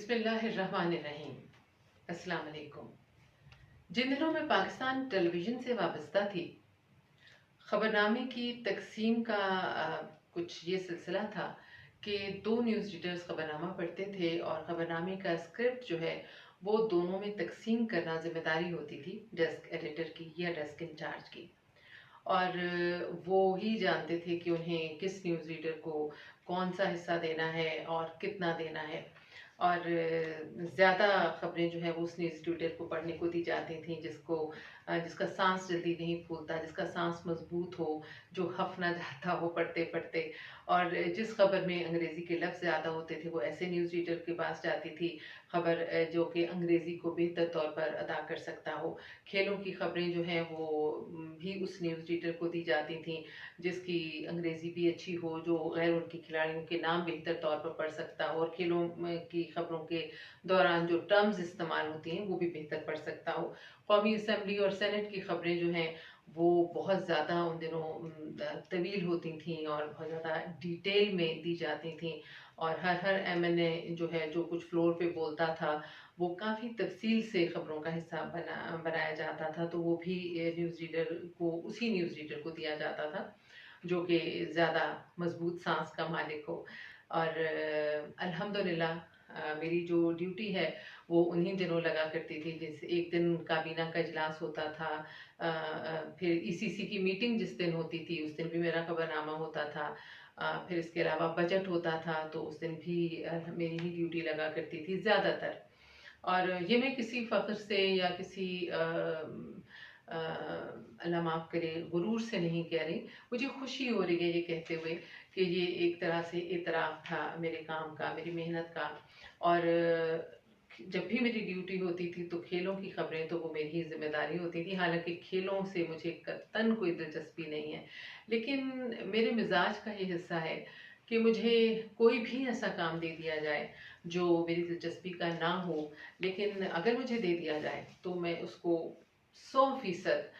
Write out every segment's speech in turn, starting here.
बिस्मिल्लाहिर्रहमानिर्रहीम। अस्सलाम वालेकुम। जिन दिनों में पाकिस्तान टेलीविज़न से वाबस्ता थी, ख़बरनामे की तकसीम का कुछ ये सिलसिला था कि दो न्यूज़ रीडर्स ख़बरनामा पढ़ते थे और ख़बरनामे का स्क्रिप्ट जो है वो दोनों में तकसीम करना ज़िम्मेदारी होती थी डेस्क एडिटर की या डेस्क इंचार्ज की। और वो ही जानते थे कि उन्हें किस न्यूज़ रीडर को कौन सा हिस्सा देना है और कितना देना है। और ज़्यादा ख़बरें जो है वो उस न्यूज़ रीडर को पढ़ने को दी जाती थी जिसका सांस जल्दी नहीं फूलता, जिसका सांस मजबूत हो, जो हफ ना जाता हो पढ़ते पढ़ते। और जिस खबर में अंग्रेज़ी के लफ्ज़ ज़्यादा होते थे वो ऐसे न्यूज़ रीडर के पास जाती थी खबर जो कि अंग्रेज़ी को बेहतर तौर पर अदा कर सकता हो। खेलों की खबरें जो हैं वो भी उस न्यूज़ रीडर को दी जाती थी जिसकी अंग्रेज़ी भी अच्छी हो, जो गैर मुल्की खिलाड़ियों के नाम बेहतर तौर पर पढ़ सकता हो और खेलों की खबरों के दौरान जो टर्म्स इस्तेमाल होती हैं वो भी बेहतर पढ़ सकता हो। कौमी असम्बली और सेनेट की खबरें जो हैं वो बहुत ज़्यादा उन दिनों तवील होती थीं और बहुत ज़्यादा डिटेल में दी जाती थीं और हर एमएनए जो है जो कुछ फ्लोर पे बोलता था वो काफ़ी तफसील से ख़बरों का हिस्सा बनाया जाता था, तो वो भी न्यूज़ रीडर को उसी न्यूज़ रीडर को दिया जाता था जो कि ज़्यादा मजबूत सांस का मालिक हो। और अल्हम्दुलिल्लाह मेरी जो ड्यूटी है वो उन्हीं दिनों लगा करती थी। जैसे एक दिन काबीना का इजलास होता था, फिर ईसीसी की मीटिंग जिस दिन होती थी उस दिन भी मेरा खबरनामा होता था। फिर इसके अलावा बजट होता था तो उस दिन भी मेरी ही ड्यूटी लगा करती थी ज़्यादातर। और ये मैं किसी फ़ख्र से या किसी अल्लाह माफ़ करे गुरूर से नहीं कह रही, मुझे खुशी हो रही है ये कहते हुए कि ये एक तरह से इतराफ़ था मेरे काम का, मेरी मेहनत का। और जब भी मेरी ड्यूटी होती थी तो खेलों की खबरें तो वो मेरी ही ज़िम्मेदारी होती थी। हालाँकि खेलों से मुझे कतई कोई दिलचस्पी नहीं है, लेकिन मेरे मिज़ाज का ये हिस्सा है कि मुझे कोई भी ऐसा काम दे दिया जाए जो मेरी दिलचस्पी का ना हो, लेकिन अगर मुझे दे दिया जाए तो मैं उसको 100%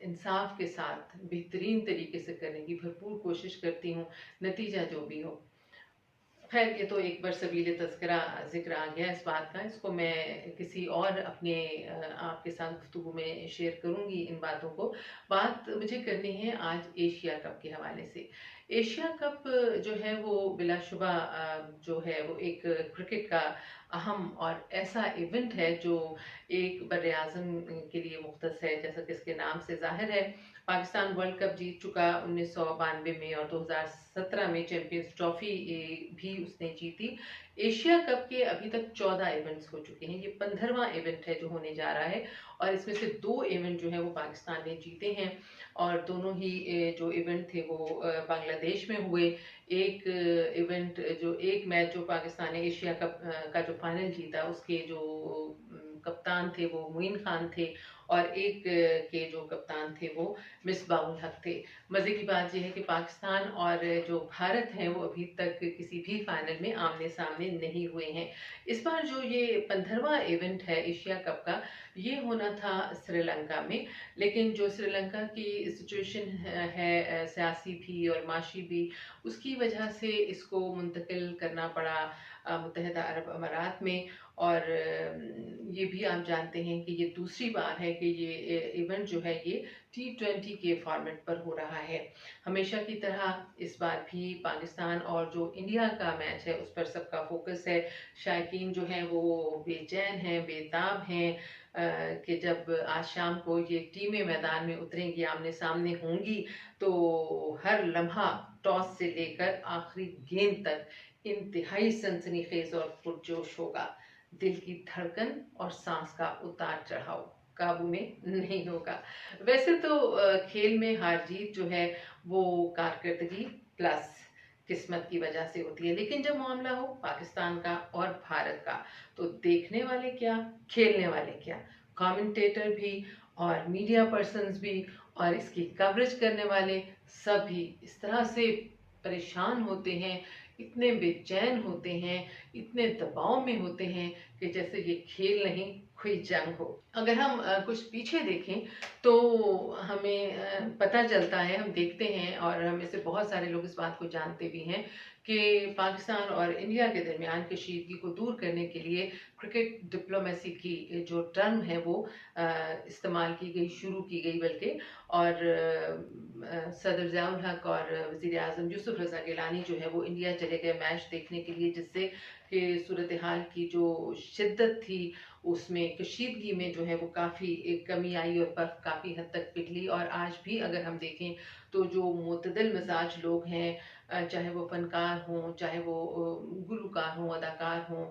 इंसाफ के साथ बेहतरीन तरीके से करने की भरपूर कोशिश करती हूँ, नतीजा जो भी हो। खैर ये तो एक बार सबीले तज़किरा ज़िक्र आ गया इस बात का, इसको मैं किसी और अपने आपके साथ गुफ्तगू में शेयर करूँगी इन बातों को। बात मुझे करनी है आज एशिया कप के हवाले से। एशिया कप जो है वो बिलाशुबा जो है वो एक क्रिकेट का अहम और ऐसा इवेंट है जो एक बर्र-ए-आज़म के लिए मुख्तस है, जैसा कि इसके नाम से ज़ाहिर है। पाकिस्तान वर्ल्ड कप जीत चुका 1992 में और 2017 में चैंपियंस ट्रॉफी भी उसने जीती। एशिया कप के अभी तक 14 इवेंट्स हो चुके हैं, ये 15वां इवेंट है जो होने जा रहा है और इसमें से 2 इवेंट जो है वो पाकिस्तान ने जीते हैं और दोनों ही जो इवेंट थे वो बांग्लादेश में हुए। एक इवेंट जो एक मैच जो पाकिस्तान ने एशिया कप का जो फाइनल जीता उसके जो कप्तान थे वो मोइन खान थे और एक के जो कप्तान थे वो मिसबाह-उल हक थे। मज़े की बात ये है कि पाकिस्तान और जो भारत हैं वो अभी तक किसी भी फाइनल में आमने-सामने नहीं हुए हैं। इस बार जो ये 15वां इवेंट है एशिया कप का, ये होना था श्रीलंका में, लेकिन जो श्रीलंका की सिचुएशन है सियासी भी और माशी भी, उसकी वजह से इसको मुंतकिल करना पड़ा मुत्तहिदा अरब अमारात में। और ये भी आप जानते हैं कि ये दूसरी बार है कि ये इवेंट जो है ये T20 के फॉर्मेट पर हो रहा है। हमेशा की तरह इस बार भी पाकिस्तान और जो इंडिया का मैच है उस पर सबका फोकस है। शायकीन जो हैं वो बेचैन हैं, बेताब हैं कि जब आज शाम को ये टीमें मैदान में उतरेंगी, आमने-सामने होंगी, तो हर लम्हा टॉस से लेकर आखिरी गेंद तक इंतहाई सनसनीखेज और पुरजोश होगा। दिल की धड़कन और सांस का उतार चढ़ाव काबू में नहीं होगा। वैसे तो खेल में हार जीत जो है वो कारकर्दगी प्लस किस्मत की वजह से होती है, लेकिन जब मामला हो पाकिस्तान का और भारत का तो देखने वाले क्या, खेलने वाले क्या, कमेंटेटर भी और मीडिया पर्सन्स भी और इसकी कवरेज करने वाले सभी इस तरह से परेशान होते हैं, इतने बेचैन होते हैं इतने दबाव में होते हैं कि जैसे ये खेल नहीं कोई जंग हो। अगर हम कुछ पीछे देखें तो हमें पता चलता है, हम देखते हैं और हम में से बहुत सारे लोग इस बात को जानते भी हैं कि पाकिस्तान और इंडिया के दरमियान कशीदगी को दूर करने के लिए क्रिकेट डिप्लोमेसी की जो टर्म है वो इस्तेमाल की गई, शुरू की गई बल्कि। और सदर ज़ियाउल हक और वज़ीर आज़म यूसुफ रज़ा गिलानी जो है वो इंडिया चले गए मैच देखने के लिए, जिससे कि सूरत हाल की जो शिद्दत थी उसमें कशीदगी में जो है वो काफ़ी एक कमी आई और बर्फ़ काफ़ी हद तक पिघली। और आज भी अगर हम देखें तो जो मुतदिल मिजाज लोग हैं, चाहे वो फ़नकार हों, चाहे वो गुलकार हों, अदाकार हों,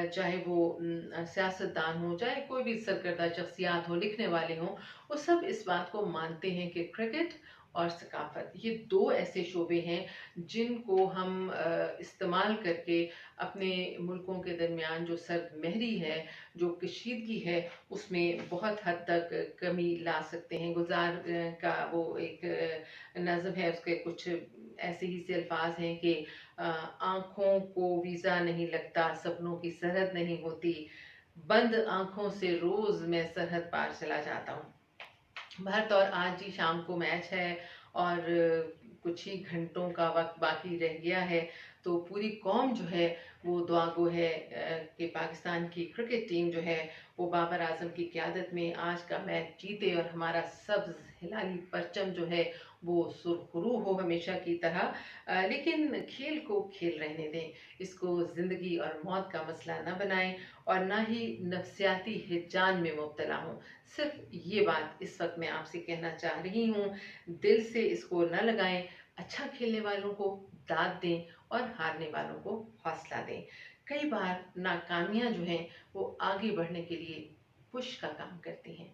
चाहे वो सियासतदान हों, चाहे कोई भी सरकर्दा शख्सियात हों, लिखने वाले हों, वो सब इस बात को मानते हैं कि क्रिकेट और सकाफत ये दो ऐसे शोबे हैं जिनको हम इस्तेमाल करके अपने मुल्कों के दरमियान जो सर्द महरी है, जो कशीदगी है, उसमें बहुत हद तक कमी ला सकते हैं। गुलजार का वो एक नज़म है, उसके कुछ ऐसे ही से अल्फाज हैं कि आँखों को वीज़ा नहीं लगता, सपनों की सरहद नहीं होती, बंद आँखों से रोज़ मैं सरहद पार चला जाता हूँ। भारत और आज ही शाम को मैच है और कुछ ही घंटों का वक्त बाकी रह गया है, तो पूरी कौम जो है वो दुआ गो है कि पाकिस्तान की क्रिकेट टीम जो है वो बाबर आजम की क़यादत में आज का मैच जीते और हमारा सब्ज हिलाली परचम जो है वो सुरखरू हो हमेशा की तरह। लेकिन खेल को खेल रहने दें, इसको ज़िंदगी और मौत का मसला न बनाएं और ना ही नफसियाती हिजान में मुब्तला हों। सिर्फ ये बात इस वक्त मैं आपसे कहना चाह रही हूँ, दिल से इसको न लगाएं, अच्छा खेलने वालों को दाद दें और हारने वालों को हौसला दें। कई बार नाकामियाँ जो हैं वो आगे बढ़ने के लिए पुश का काम करती हैं।